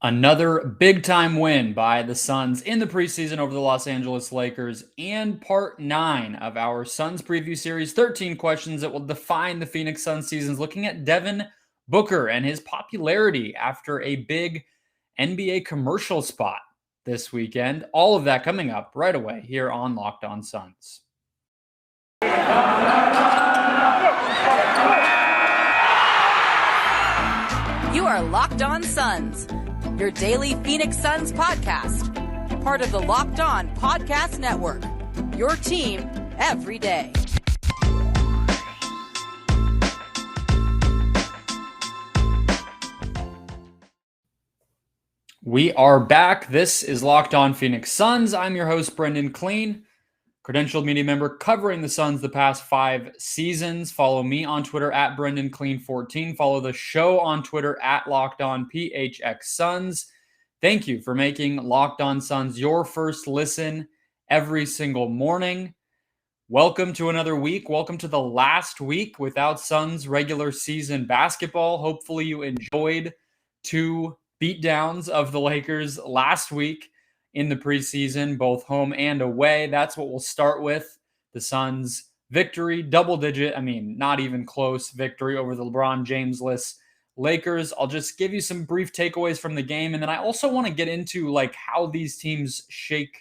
Another big-time win by the Suns in the preseason over the Los Angeles Lakers, and part 9 of our Suns preview series, 13 questions that will define the Phoenix Suns seasons, looking at Devin Booker and his popularity after a big NBA commercial spot this weekend. All of that coming up right away here on Locked On Suns. You are Locked On Suns, your daily Phoenix Suns podcast, part of the Locked On Podcast Network, your team every day. We are back. This is Locked On Phoenix Suns. I'm your host, Brendon Kleen, credentialed media member covering the Suns the past 5 seasons. Follow me on Twitter at Brendon Kleen 14. Follow the show on Twitter at Locked On PHX Suns. Thank you for making Locked On Suns your first listen every single morning. Welcome to another week. Welcome to the last week without Suns regular season basketball. Hopefully you enjoyed 2 beatdowns of the Lakers last week in the preseason, both home and away. That's what we'll start with. The Suns' victory, double-digit, not even close victory over the LeBron James-less Lakers. I'll just give you some brief takeaways from the game, and then I also want to get into how these teams shape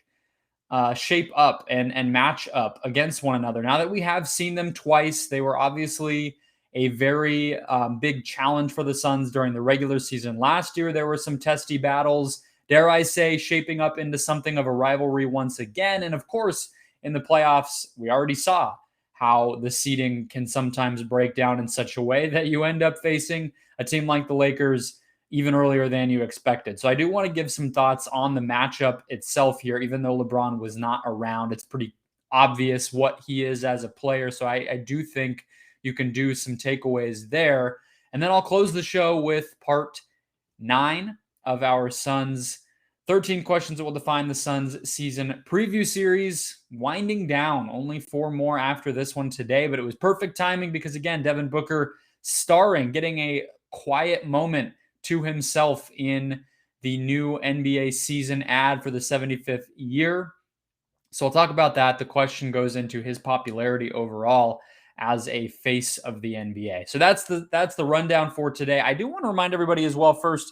up and match up against one another. Now that we have seen them twice, they were obviously a very big challenge for the Suns during the regular season last year. There were some testy battles, dare I say, shaping up into something of a rivalry once again. And of course, in the playoffs, we already saw how the seeding can sometimes break down in such a way that you end up facing a team like the Lakers even earlier than you expected. So I do want to give some thoughts on the matchup itself here, even though LeBron was not around. It's pretty obvious what he is as a player. So I do think you can do some takeaways there. And then I'll close the show with part 9 of our Suns 13 questions that will define the Suns season preview series, winding down. Only 4 more after this one today, but it was perfect timing because, again, Devin Booker starring, getting a quiet moment to himself in the new NBA season ad for the 75th year. So I'll talk about that. The question goes into his popularity overall as a face of the NBA. So that's the rundown for today. I do want to remind everybody as well first,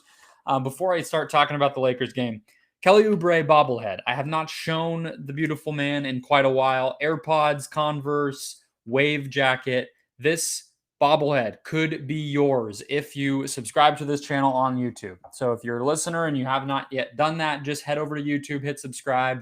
before I start talking about the Lakers game, Kelly Oubre bobblehead. I have not shown the beautiful man in quite a while. AirPods, Converse, wave jacket. This bobblehead could be yours if you subscribe to this channel on YouTube. So if you're a listener and you have not yet done that, just head over to YouTube, hit subscribe,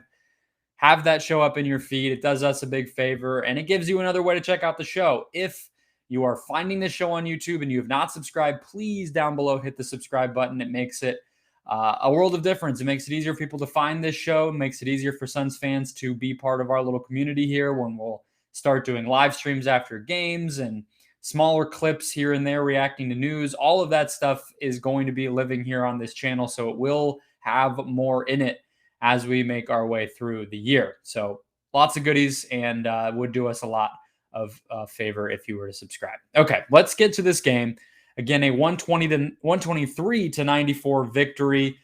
have that show up in your feed. It does us a big favor, and it gives you another way to check out the show. If you are finding this show on YouTube and you have not subscribed, please down below hit the subscribe button. It makes it a world of difference. It makes it easier for people to find this show. It makes it easier for Suns fans to be part of our little community here when we'll start doing live streams after games and smaller clips here and there reacting to news. All of that stuff is going to be living here on this channel, so it will have more in it as we make our way through the year. So lots of goodies, and would do us a lot of favor if you were to subscribe. Okay, let's get to this game. Again, a 123-94 victory,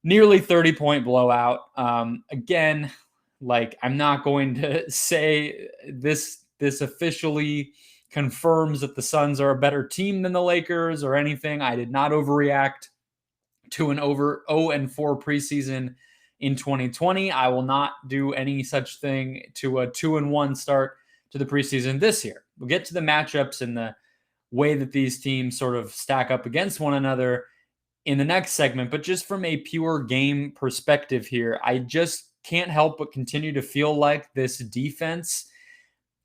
nearly 30-point blowout. Again, I'm not going to say this officially confirms that the Suns are a better team than the Lakers or anything. I did not overreact to an over 0-4 preseason in 2020. I will not do any such thing to a 2-1 start to the preseason this year. We'll get to the matchups and the way that these teams sort of stack up against one another in the next segment. But just from a pure game perspective here, I just can't help but continue to feel like this defense.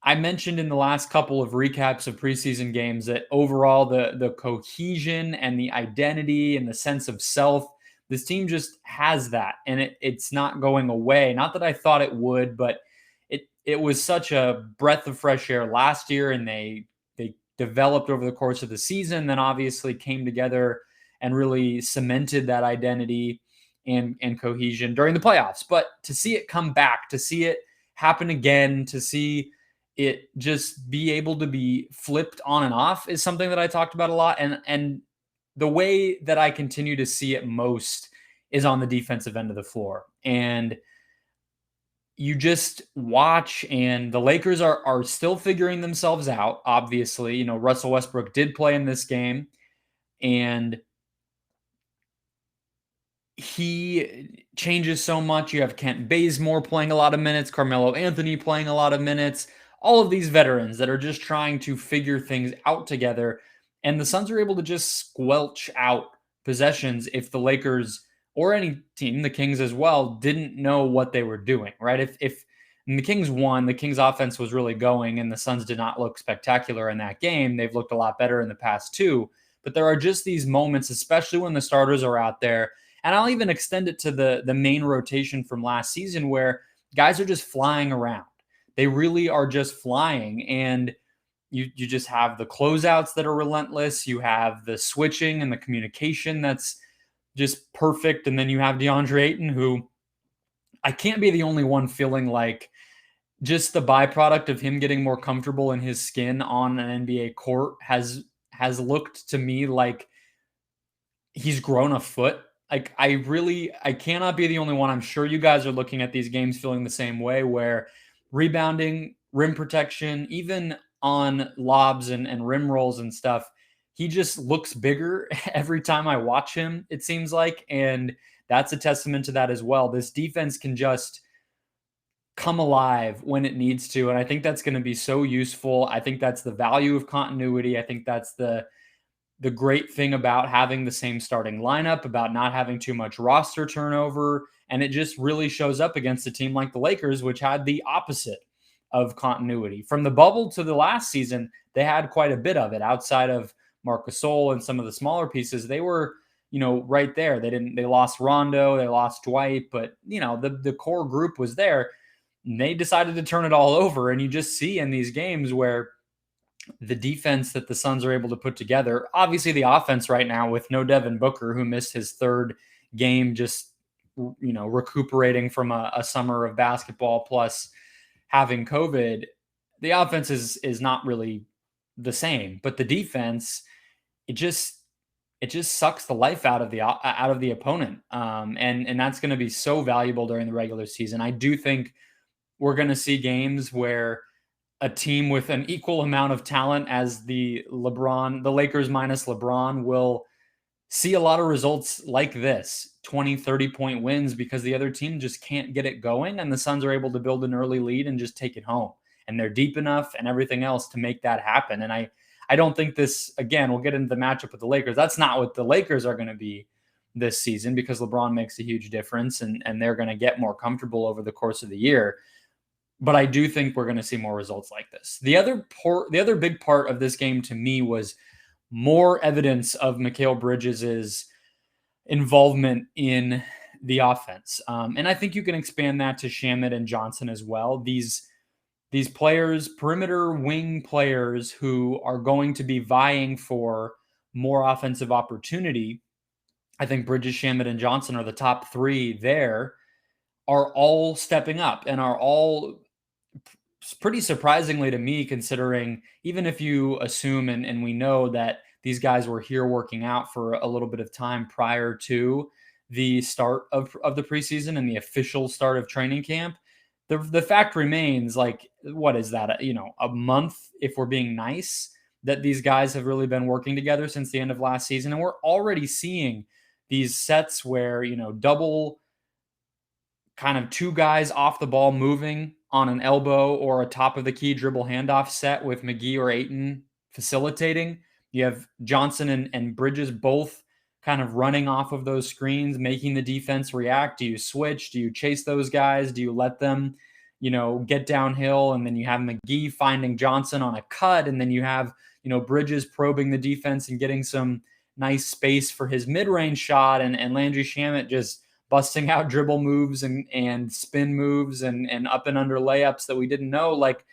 I mentioned in the last couple of recaps of preseason games that overall the cohesion and the identity and the sense of self, this team just has that, and it's not going away. Not that I thought it would, but it was such a breath of fresh air last year, and they developed over the course of the season, then obviously came together and really cemented that identity and cohesion during the playoffs. But to see it come back, to see it happen again, to see it just be able to be flipped on and off is something that I talked about a lot. And the way that I continue to see it most is on the defensive end of the floor. And you just watch, and the Lakers are still figuring themselves out. Obviously, Russell Westbrook did play in this game, and he changes so much. You have Kent Bazemore playing a lot of minutes, Carmelo Anthony playing a lot of minutes, all of these veterans that are just trying to figure things out together. And the Suns are able to just squelch out possessions if the Lakers or any team, the Kings as well, didn't know what they were doing, right? If the Kings won, the Kings offense was really going, and the Suns did not look spectacular in that game. They've looked a lot better in the past two. But there are just these moments, especially when the starters are out there. And I'll even extend it to the main rotation from last season, where guys are just flying around. They really are just flying. And you just have the closeouts that are relentless. You have the switching and the communication that's just perfect. And then you have DeAndre Ayton, who I can't be the only one feeling like just the byproduct of him getting more comfortable in his skin on an NBA court has looked to me like he's grown a foot. Like, I cannot be the only one. I'm sure you guys are looking at these games feeling the same way, where rebounding, rim protection, even on lobs and rim rolls and stuff, he just looks bigger every time I watch him, it seems like. And that's a testament to that as well. This defense can just come alive when it needs to. And I think that's going to be so useful. I think that's the value of continuity. I think that's the great thing about having the same starting lineup, about not having too much roster turnover. And it just really shows up against a team like the Lakers, which had the opposite of continuity. From the bubble to the last season, they had quite a bit of it. Outside of Marc Gasol and some of the smaller pieces, they were, right there. They lost Rondo, they lost Dwight, but the core group was there. And they decided to turn it all over. And you just see in these games where the defense that the Suns are able to put together, obviously the offense right now with no Devin Booker, who missed his third game, just, recuperating from a summer of basketball plus having COVID, the offense is not really the same, but the defense, it just sucks the life out of the opponent. And that's going to be so valuable during the regular season. I do think we're going to see games where a team with an equal amount of talent as the Lakers minus LeBron will see a lot of results like this, 20, 30-point wins, because the other team just can't get it going. And the Suns are able to build an early lead and just take it home. And they're deep enough and everything else to make that happen. And I don't think this, again, we'll get into the matchup with the Lakers. That's not what the Lakers are going to be this season, because LeBron makes a huge difference and they're going to get more comfortable over the course of the year. But I do think we're going to see more results like this. The other big part of this game to me was more evidence of Mikal Bridges' involvement in the offense. And I think you can expand that to Shamet and Johnson as well. These players, perimeter wing players who are going to be vying for more offensive opportunity. I think Bridges, Shamet, and Johnson are the top three there, are all stepping up and are all pretty surprisingly to me, considering even if you assume and we know that these guys were here working out for a little bit of time prior to the start of the preseason and the official start of training camp, the fact remains, like, what is that? A month, if we're being nice, that these guys have really been working together since the end of last season. And we're already seeing these sets where, double kind of two guys off the ball moving on an elbow or a top of the key dribble handoff set with McGee or Ayton facilitating. You have Johnson and Bridges both kind of running off of those screens, making the defense react. Do you switch? Do you chase those guys? Do you let them, get downhill? And then you have McGee finding Johnson on a cut. And then you have, Bridges probing the defense and getting some nice space for his mid-range shot. And Landry Shamet just busting out dribble moves and spin moves and up and under layups that we didn't know. Like,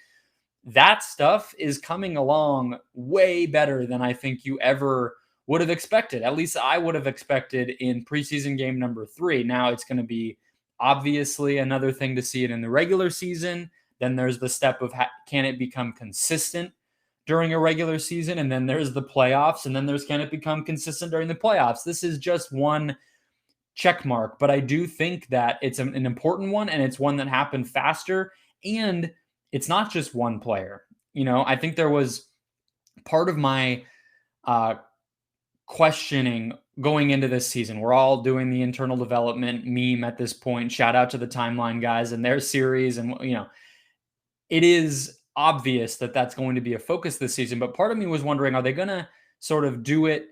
that stuff is coming along way better than I think you ever would have expected. At least I would have expected in preseason game number 3. Now it's going to be obviously another thing to see it in the regular season. Then there's the step of can it become consistent during a regular season, and then there's the playoffs, and then there's can it become consistent during the playoffs. This is just one check mark, but I do think that it's an important one, and it's one that happened faster, and it's not just one player. I think there was part of my questioning going into this season. We're all doing the internal development meme at this point. Shout out to the Timeline guys and their series. And, it is obvious that that's going to be a focus this season. But part of me was wondering, are they going to sort of do it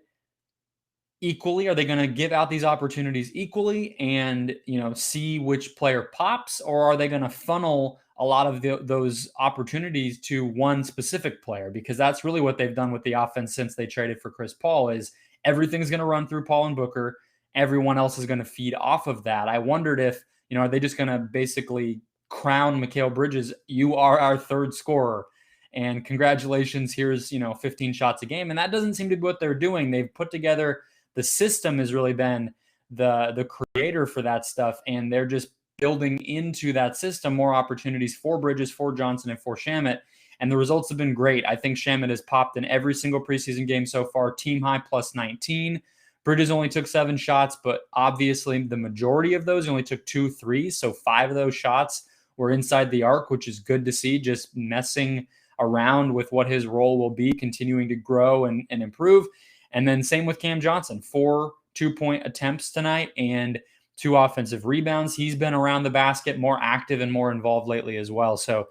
equally? Are they going to give out these opportunities equally and, see which player pops? Or are they going to funnel a lot of those opportunities to one specific player? Because that's really what they've done with the offense since they traded for Chris Paul is everything's going to run through Paul and Booker. Everyone else is going to feed off of that. I wondered if, are they just going to basically crown Mikal Bridges, you are our third scorer, and congratulations, here's, 15 shots a game. And that doesn't seem to be what they're doing. They've put together, the system has really been the creator for that stuff, and they're just building into that system more opportunities for Bridges, for Johnson, and for Shamet. And the results have been great. I think Shamet has popped in every single preseason game so far, team high plus 19. Bridges only took 7 shots, but obviously the majority of those, he only took 2 threes. So 5 of those shots were inside the arc, which is good to see, just messing around with what his role will be, continuing to grow and improve. And then same with Cam Johnson, 4 2-point attempts tonight and 2 offensive rebounds. He's been around the basket, more active and more involved lately as well. So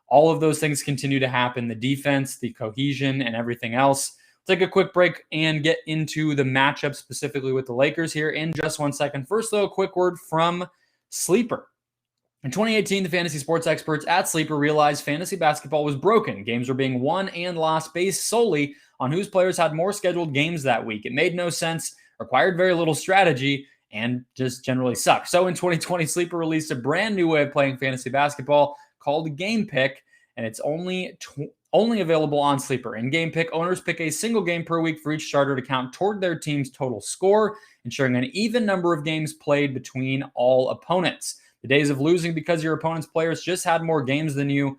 all of those things continue to happen, the defense, the cohesion, and everything else. Take a quick break and get into the matchup specifically with the Lakers here in just 1 second. First, though, a quick word from Sleeper. In 2018, the fantasy sports experts at Sleeper realized fantasy basketball was broken. Games were being won and lost based solely on whose players had more scheduled games that week. It made no sense, required very little strategy, and just generally sucked. So in 2020, Sleeper released a brand new way of playing fantasy basketball called Game Pick, and it's only available on Sleeper. In Game Pick, owners pick a single game per week for each starter to count toward their team's total score, ensuring an even number of games played between all opponents. The days of losing because your opponent's players just had more games than you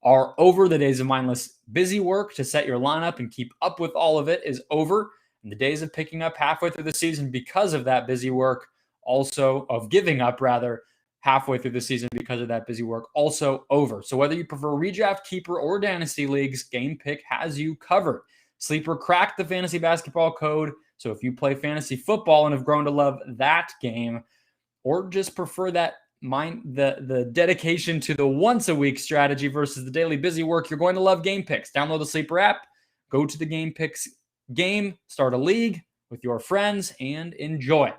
are over. The days of mindless busy work to set your lineup and keep up with all of it is over. And the days of picking up halfway through the season because of that busy work, also of giving up rather, halfway through the season because of that busy work, also over. So whether you prefer redraft, keeper, or dynasty leagues, Game Pick has you covered. Sleeper cracked the fantasy basketball code. So if you play fantasy football and have grown to love that game, or just prefer that the dedication to the once a week strategy versus the daily busy work, you're going to love Game Picks. Download the Sleeper app, go to the Game Picks game, start a league with your friends, and enjoy.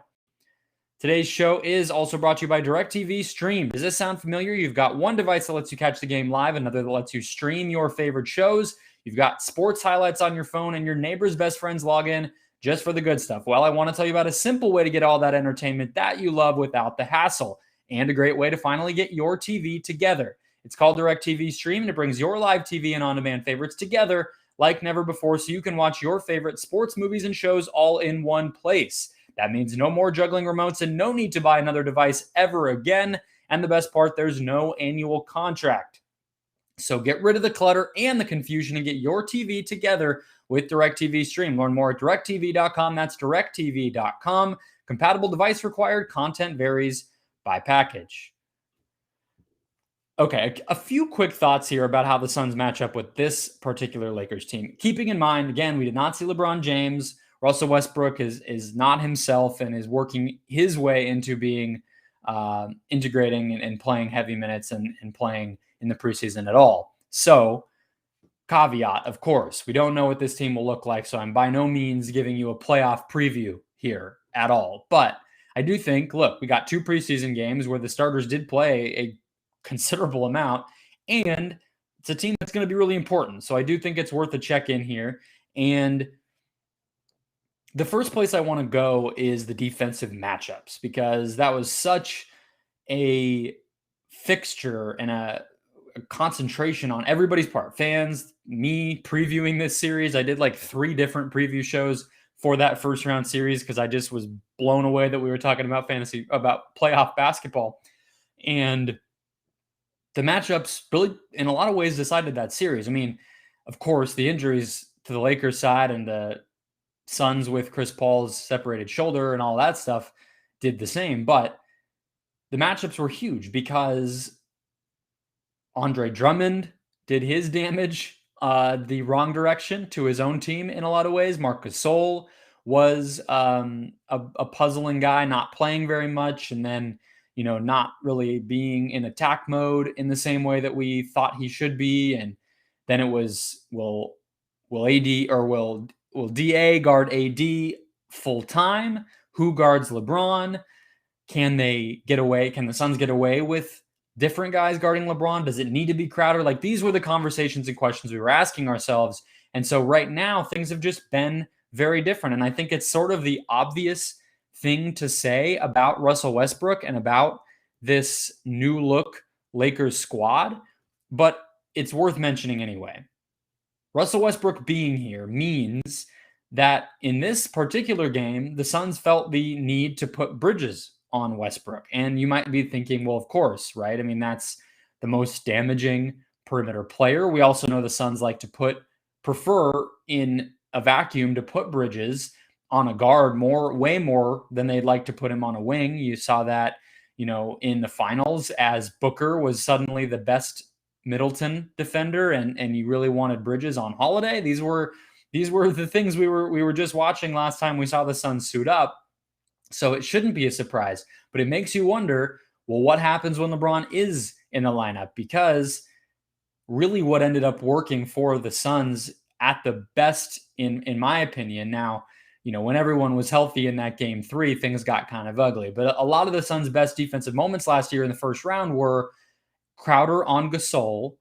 Today's show is also brought to you by DirecTV Stream. Does this sound familiar? You've got one device that lets you catch the game live, another that lets you stream your favorite shows. You've got sports highlights on your phone, and your neighbor's best friends log in just for the good stuff. Well, I want to tell you about a simple way to get all that entertainment that you love without the hassle, and a great way to finally get your TV together. It's called DirecTV Stream, and it brings your live TV and on-demand favorites together like never before, so you can watch your favorite sports, movies, and shows all in one place. That means no more juggling remotes and no need to buy another device ever again. And the best part, there's no annual contract. So get rid of the clutter and the confusion and get your TV together with DirecTV Stream. Learn more at directtv.com. That's directtv.com. Compatible device required. Content varies by package. Okay, a few quick thoughts here about how the Suns match up with this particular Lakers team. Keeping in mind, again, we did not see LeBron James. Russell Westbrook is not himself and is working his way into being integrating and playing heavy minutes and playing in the preseason at all. So, caveat, of course, we don't know what this team will look like, so I'm by no means giving you a playoff preview here at all. But I do think, look, we got 2 preseason games where the starters did play a considerable amount, and it's a team that's going to be really important. So I do think it's worth a check-in here. And the first place I want to go is the defensive matchups, because that was such a fixture and a concentration on everybody's part. Fans, me previewing this series. I did like 3 different preview shows for that first round series because I just was blown away that we were talking about playoff basketball. And the matchups really, in a lot of ways, decided that series. I mean, Of course, the injuries to the Lakers side and the Suns with Chris Paul's separated shoulder and all that stuff did the same. But the matchups were huge because Andre Drummond did his damage the wrong direction to his own team in a lot of ways. Marc Gasol was a puzzling guy, not playing very much, and then not really being in attack mode in the same way that we thought he should be. And then it was will AD or will DA guard AD full time? Who guards LeBron? Can they get away? Can the Suns get away with different guys guarding LeBron? Does it need to be Crowder? Like, these were the conversations and questions we were asking ourselves. And so right now things have just been very different. And I think it's sort of the obvious thing to say about Russell Westbrook and about this new look Lakers squad, but it's worth mentioning anyway. Russell Westbrook being here means that in this particular game, the Suns felt the need to put Bridges on Westbrook. And you might be thinking, well, of course, right? I mean, that's the most damaging perimeter player. We also know the Suns like to prefer in a vacuum to put Bridges on a guard way more than they'd like to put him on a wing. You saw that, in the finals as Booker was suddenly the best Middleton defender and you really wanted Bridges on Holiday. These were the things we were just watching last time we saw the Suns suit up. So it shouldn't be a surprise, but it makes you wonder, well, what happens when LeBron is in the lineup? Because really what ended up working for the Suns at the best, in my opinion, now, when everyone was healthy in that game 3, things got kind of ugly. But a lot of the Suns' best defensive moments last year in the first round were Crowder on Gasol,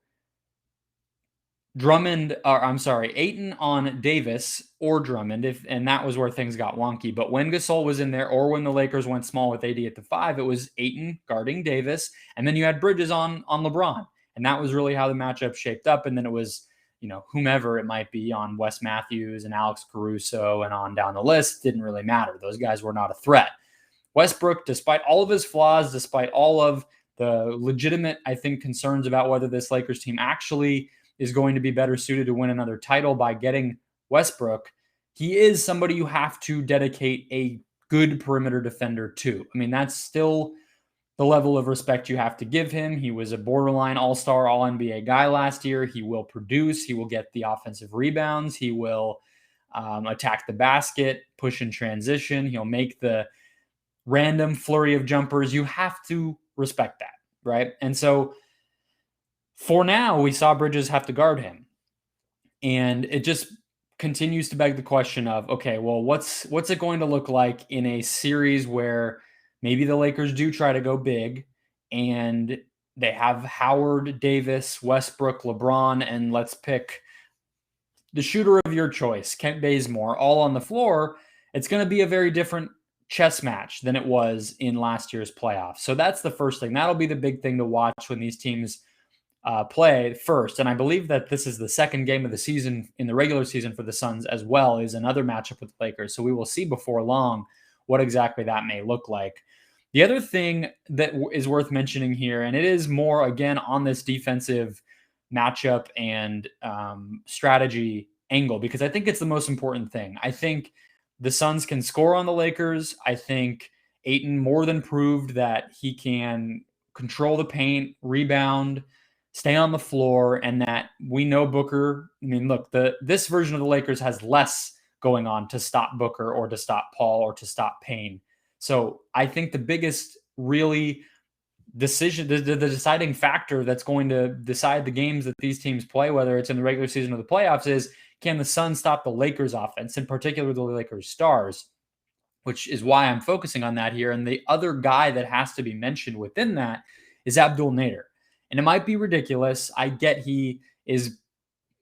Ayton on Davis or Drummond, and that was where things got wonky. But when Gasol was in there, or when the Lakers went small with AD at the 5, it was Ayton guarding Davis, and then you had Bridges on LeBron, and that was really how the matchup shaped up. And then it was, whomever it might be on Wes Matthews and Alex Caruso and on down the list, didn't really matter. Those guys were not a threat. Westbrook, despite all of his flaws, despite all of the legitimate, I think, concerns about whether this Lakers team actually is going to be better suited to win another title by getting Westbrook, he is somebody you have to dedicate a good perimeter defender to. I mean, that's still the level of respect you have to give him. He was a borderline all-star, all-NBA guy last year. He will produce. He will get the offensive rebounds. He will attack the basket, push in transition. He'll make the random flurry of jumpers. You have to respect that, right? And so for now, we saw Bridges have to guard him. And it just continues to beg the question of, okay, well, what's it going to look like in a series where maybe the Lakers do try to go big and they have Howard, Davis, Westbrook, LeBron, and let's pick the shooter of your choice, Kent Bazemore, all on the floor. It's going to be a very different chess match than it was in last year's playoffs. So that's the first thing. That'll be the big thing to watch when these teams play first. And I believe that this is the second game of the season in the regular season for the Suns as well, is another matchup with the Lakers. So we will see before long what exactly that may look like. The other thing that is worth mentioning here, and it is more, again, on this defensive matchup and strategy angle, because I think it's the most important thing. I think the Suns can score on the Lakers. I think Ayton more than proved that he can control the paint, rebound, stay on the floor, and that we know Booker. I mean, look, this version of the Lakers has less going on to stop Booker or to stop Paul or to stop Payne. So I think the biggest really decision, the deciding factor that's going to decide the games that these teams play, whether it's in the regular season or the playoffs, is can the Suns stop the Lakers offense, in particular the Lakers stars, which is why I'm focusing on that here. And the other guy that has to be mentioned within that is Abdul Nader. And it might be ridiculous. I get he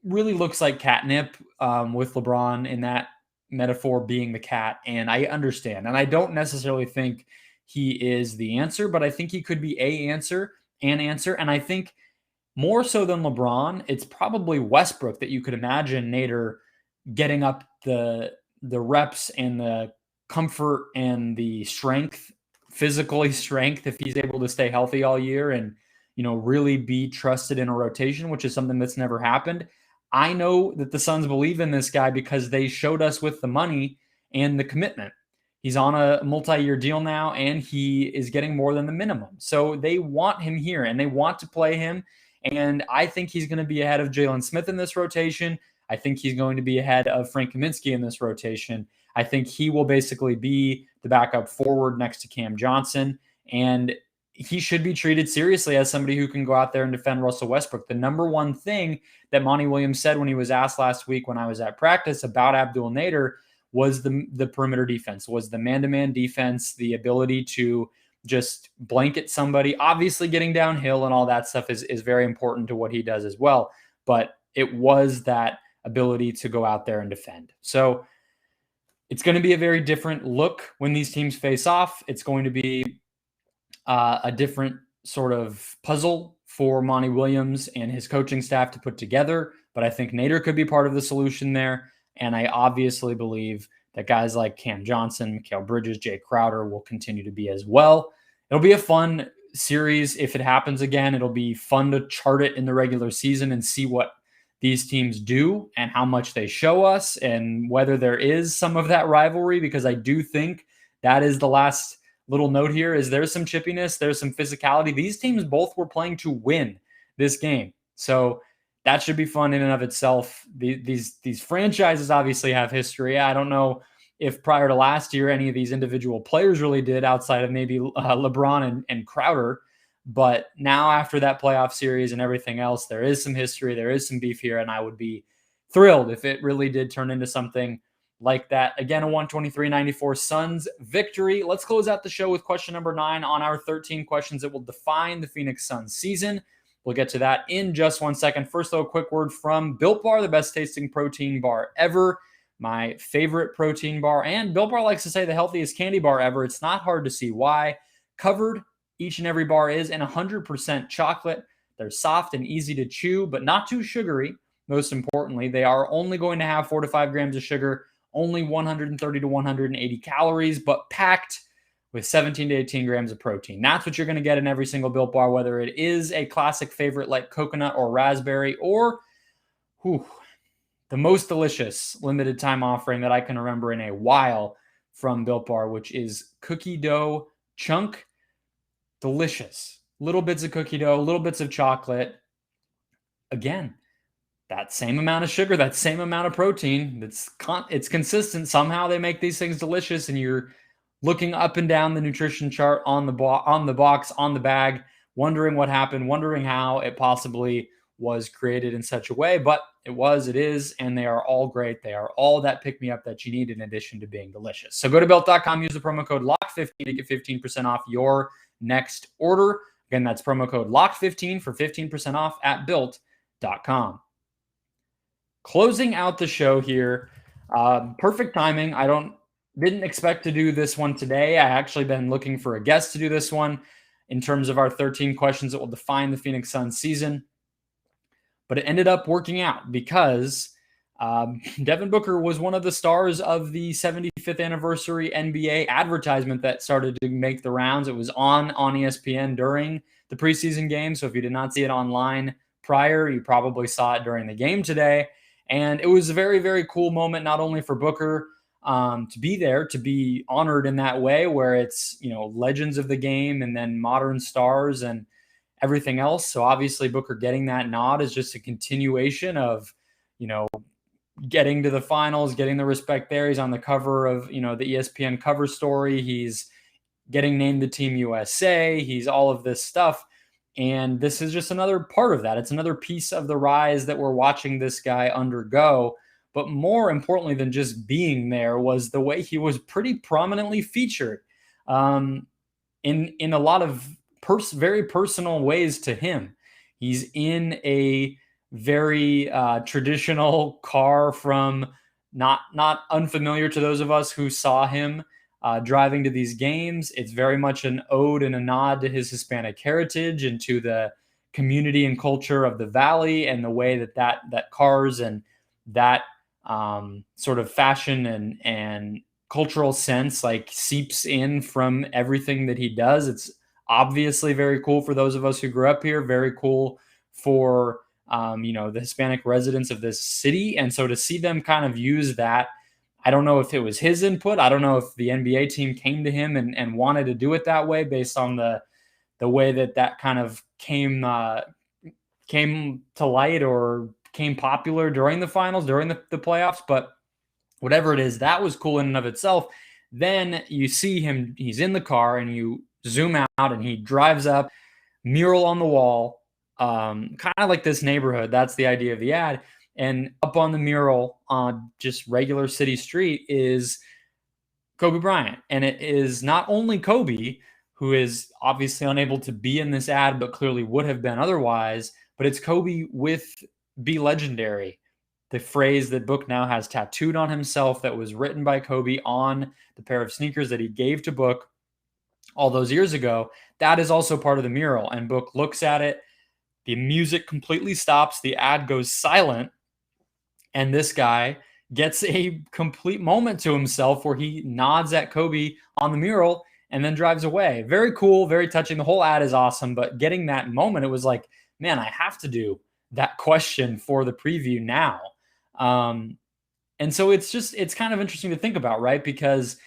really looks like catnip with LeBron in that metaphor being the cat. And I understand. And I don't necessarily think he is the answer, but I think he could be an answer. And I think more so than LeBron, it's probably Westbrook that you could imagine Nader getting up the reps and the comfort and the strength, physically strength, if he's able to stay healthy all year and, really be trusted in a rotation, which is something that's never happened. I know that the Suns believe in this guy because they showed us with the money and the commitment. He's on a multi-year deal now, and he is getting more than the minimum. So they want him here, and they want to play him. And I think he's going to be ahead of Jalen Smith in this rotation. I think he's going to be ahead of Frank Kaminsky in this rotation. I think he will basically be the backup forward next to Cam Johnson. And he should be treated seriously as somebody who can go out there and defend Russell Westbrook. The number one thing that Monty Williams said when he was asked last week when I was at practice about Abdul Nader was the perimeter defense, was the man-to-man defense, the ability to just blanket somebody. Obviously, getting downhill and all that stuff is very important to what he does as well. But it was that ability to go out there and defend. So it's going to be a very different look when these teams face off. It's going to be a different sort of puzzle for Monty Williams and his coaching staff to put together. But I think Nader could be part of the solution there. And I obviously believe that guys like Cam Johnson, Mikal Bridges, Jay Crowder will continue to be as well. It'll be a fun series if it happens again. It'll be fun to chart it in the regular season and see what these teams do and how much they show us and whether there is some of that rivalry, because I do think that is the last little note here is there's some chippiness, there's some physicality. These teams both were playing to win this game. So that should be fun in and of itself. These franchises obviously have history. I don't know if prior to last year, any of these individual players really did outside of maybe LeBron and Crowder. But now after that playoff series and everything else, there is some history, there is some beef here, and I would be thrilled if it really did turn into something like that. Again, a 123-94 Suns victory. Let's close out the show with question number 9 on our 13 questions that will define the Phoenix Suns season. We'll get to that in just 1 second. First, though, a quick word from Built Bar, the best tasting protein bar ever. My favorite protein bar. And Built Bar likes to say the healthiest candy bar ever. It's not hard to see why. Covered, each and every bar is in 100% chocolate. They're soft and easy to chew, but not too sugary. Most importantly, they are only going to have 4 to 5 grams of sugar, only 130 to 180 calories, but packed with 17 to 18 grams of protein. That's what you're going to get in every single Built Bar, whether it is a classic favorite like coconut or raspberry, or the most delicious limited time offering that I can remember in a while from Built Bar, which is cookie dough chunk. Delicious. Little bits of cookie dough, little bits of chocolate. Again, that same amount of sugar, that same amount of protein. It's consistent. Somehow they make these things delicious, and you're looking up and down the nutrition chart on the box, on the bag, wondering what happened, wondering how it possibly was created in such a way. But it is, and they are all great. They are all that pick-me-up that you need in addition to being delicious. So go to Built.com, use the promo code LOCK15 to get 15% off your next order. Again, that's promo code LOCK15 for 15% off at Built.com. Closing out the show here, perfect timing. Didn't expect to do this one today. I actually been looking for a guest to do this one in terms of our 13 questions that will define the Phoenix Suns season. But it ended up working out because Devin Booker was one of the stars of the 75th anniversary NBA advertisement that started to make the rounds. It was on ESPN during the preseason game. So if you did not see it online prior, you probably saw it during the game today. And it was a very, very cool moment, not only for Booker to be there, to be honored in that way, where it's, legends of the game and then modern stars and everything else. So obviously Booker getting that nod is just a continuation of, getting to the finals, getting the respect there. He's on the cover of, the ESPN cover story. He's getting named the Team USA. He's all of this stuff. And this is just another part of that. It's another piece of the rise that we're watching this guy undergo. But more importantly than just being there was the way he was pretty prominently featured in a lot of very personal ways to him. He's in a very traditional car from not unfamiliar to those of us who saw him driving to these games. It's very much an ode and a nod to his Hispanic heritage and to the community and culture of the Valley, and the way that cars and that sort of fashion and cultural sense seeps in from everything that he does. It's obviously very cool for those of us who grew up here, very cool for the Hispanic residents of this city. And so to see them kind of use that, I don't know if it was his input. I don't know if the NBA team came to him and wanted to do it that way based on the way that kind of came to light or came popular during the finals, during the playoffs. But whatever it is, that was cool in and of itself. Then you see him, he's in the car, and you zoom out and he drives up, mural on the wall, kind of like this neighborhood. That's the idea of the ad. And up on the mural on just regular city street is Kobe Bryant. And it is not only Kobe, who is obviously unable to be in this ad, but clearly would have been otherwise, but it's Kobe with "Be Legendary," the phrase that Book now has tattooed on himself that was written by Kobe on the pair of sneakers that he gave to Book all those years ago. That is also part of the mural. And Book looks at it. The music completely stops. The ad goes silent. And this guy gets a complete moment to himself where he nods at Kobe on the mural and then drives away. Very cool, very touching. The whole ad is awesome. But getting that moment, it was like, man, I have to do that question for the preview now. And so it's kind of interesting to think about, right? Because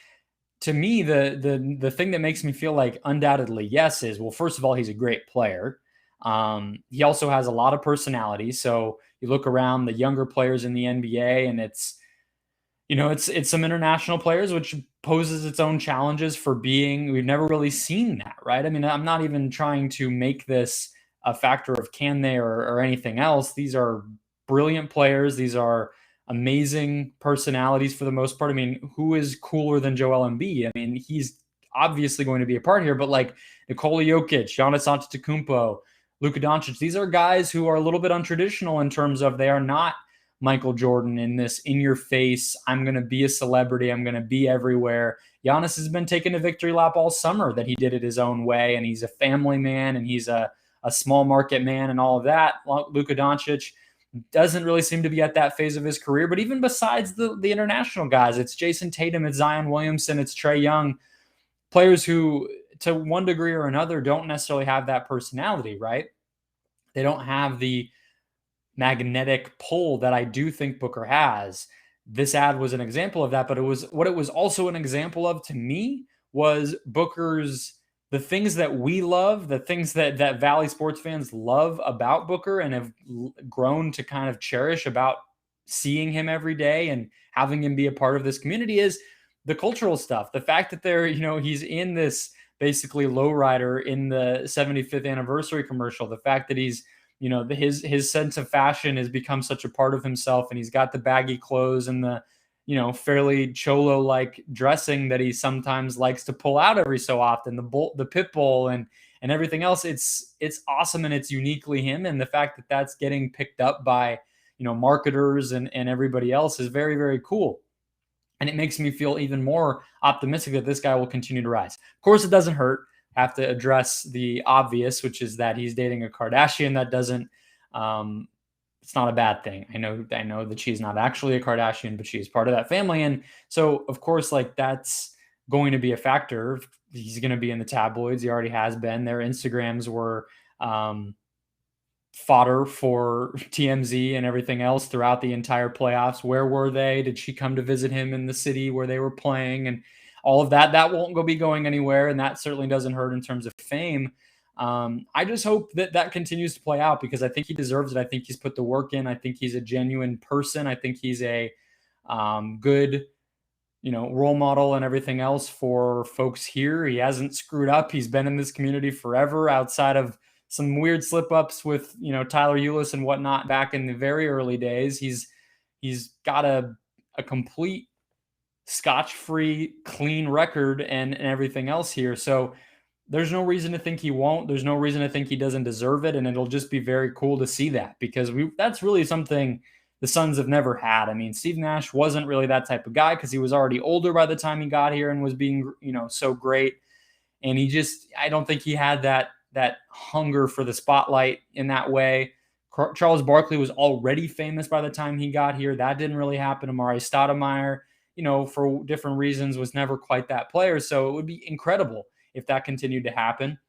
to me, the thing that makes me feel like undoubtedly yes is, well, first of all, he's a great player. He also has a lot of personality. So you look around the younger players in the NBA, and it's some international players, which poses its own challenges for being, we've never really seen that, right? I mean, I'm not even trying to make this a factor of can they or anything else. These are brilliant players. These are amazing personalities for the most part. I mean, who is cooler than Joel Embiid? I mean, he's obviously going to be a part here, but like Nikola Jokic, Giannis Antetokounmpo, Luka Doncic, these are guys who are a little bit untraditional in terms of they are not Michael Jordan in this in-your-face, I'm going to be a celebrity, I'm going to be everywhere. Giannis has been taking a victory lap all summer that he did it his own way, and he's a family man, and he's a small market man and all of that. Luka Doncic doesn't really seem to be at that phase of his career, but even besides the international guys, it's Jason Tatum, it's Zion Williamson, it's Trae Young, players who to one degree or another don't necessarily have that personality, right? They don't have the magnetic pull that I do think Booker has. This ad was an example of that, but it was also an example of, to me, was Booker's, the things that we love, the things that Valley sports fans love about Booker and have grown to kind of cherish about seeing him every day and having him be a part of this community, is the cultural stuff. The fact that he's in this basically lowrider in the 75th anniversary commercial, the fact that he's, his sense of fashion has become such a part of himself, and he's got the baggy clothes and the, fairly cholo-like dressing that he sometimes likes to pull out every so often, the pit bull and everything else. It's awesome, and it's uniquely him. And the fact that that's getting picked up by, marketers and everybody else is very, very cool. And it makes me feel even more optimistic that this guy will continue to rise. Of course, it doesn't hurt. Have to address the obvious, which is that he's dating a Kardashian. That doesn't, it's not a bad thing. I know that she's not actually a Kardashian, but she's part of that family. And so, of course, like, that's going to be a factor. He's going to be in the tabloids. He already has been. Their Instagrams were fodder for TMZ and everything else throughout the entire playoffs. Where were they? Did she come to visit him in the city where they were playing? And all of that won't be going anywhere. And that certainly doesn't hurt in terms of fame. I just hope that continues to play out, because I think he deserves it. I think he's put the work in. I think he's a genuine person. I think he's a good, role model and everything else for folks here. He hasn't screwed up. He's been in this community forever, outside of some weird slip-ups with, Tyler Ulis and whatnot back in the very early days. He's got a complete scotch-free, clean record and everything else here. So there's no reason to think he won't. There's no reason to think he doesn't deserve it. And it'll just be very cool to see that, because that's really something the Suns have never had. I mean, Steve Nash wasn't really that type of guy, because he was already older by the time he got here and was being, so great. And I don't think he had that hunger for the spotlight in that way. Charles Barkley was already famous by the time he got here. That didn't really happen. Amari Stoudemire, for different reasons, was never quite that player. So it would be incredible if that continued to happen.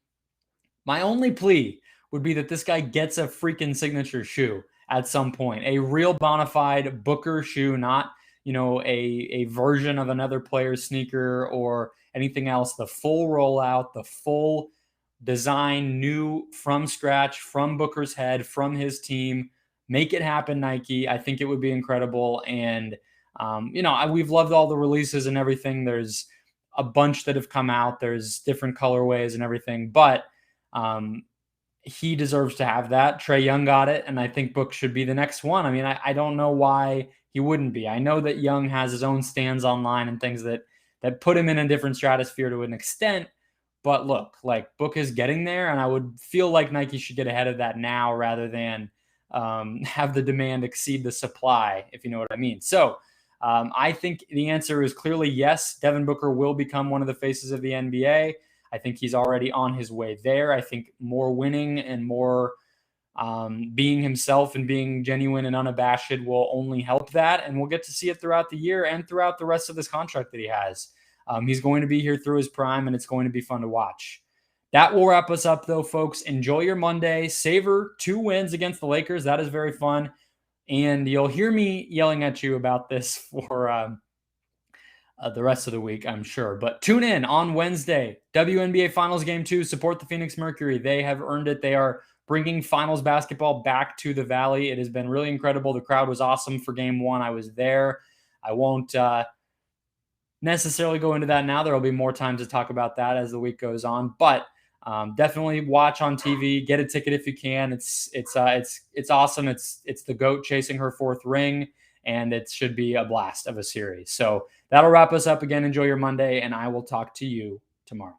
My only plea would be that this guy gets a freaking signature shoe at some point, a real bona fide Booker shoe, not, a version of another player's sneaker or anything else. The full rollout, the full design, new from scratch, from Booker's head, from his team. Make it happen, Nike. I think it would be incredible. And, we've loved all the releases and everything. There's a bunch that have come out. There's different colorways and everything, but he deserves to have that. Trae Young got it, and I think Book should be the next one. I mean, I don't know why he wouldn't be. I know that Young has his own stands online and things that put him in a different stratosphere to an extent, but look, like Book is getting there, and I would feel like Nike should get ahead of that now rather than have the demand exceed the supply, if you know what I mean. So I think the answer is clearly yes. Devin Booker will become one of the faces of the NBA. I think he's already on his way there. I think more winning and more being himself and being genuine and unabashed will only help that. And we'll get to see it throughout the year and throughout the rest of this contract that he has. He's going to be here through his prime, and it's going to be fun to watch. That will wrap us up, though, folks. Enjoy your Monday. Savor 2 wins against the Lakers. That is very fun. And you'll hear me yelling at you about this for the rest of the week, I'm sure. But tune in on Wednesday. WNBA Finals Game 2. Support the Phoenix Mercury. They have earned it. They are bringing finals basketball back to the Valley. It has been really incredible. The crowd was awesome for Game 1. I was there. I won't necessarily go into that now. There will be more time to talk about that as the week goes on. But definitely watch on TV. Get a ticket if you can. It's awesome. It's the GOAT chasing her 4th ring, and it should be a blast of a series. So that'll wrap us up again. Enjoy your Monday, and I will talk to you tomorrow.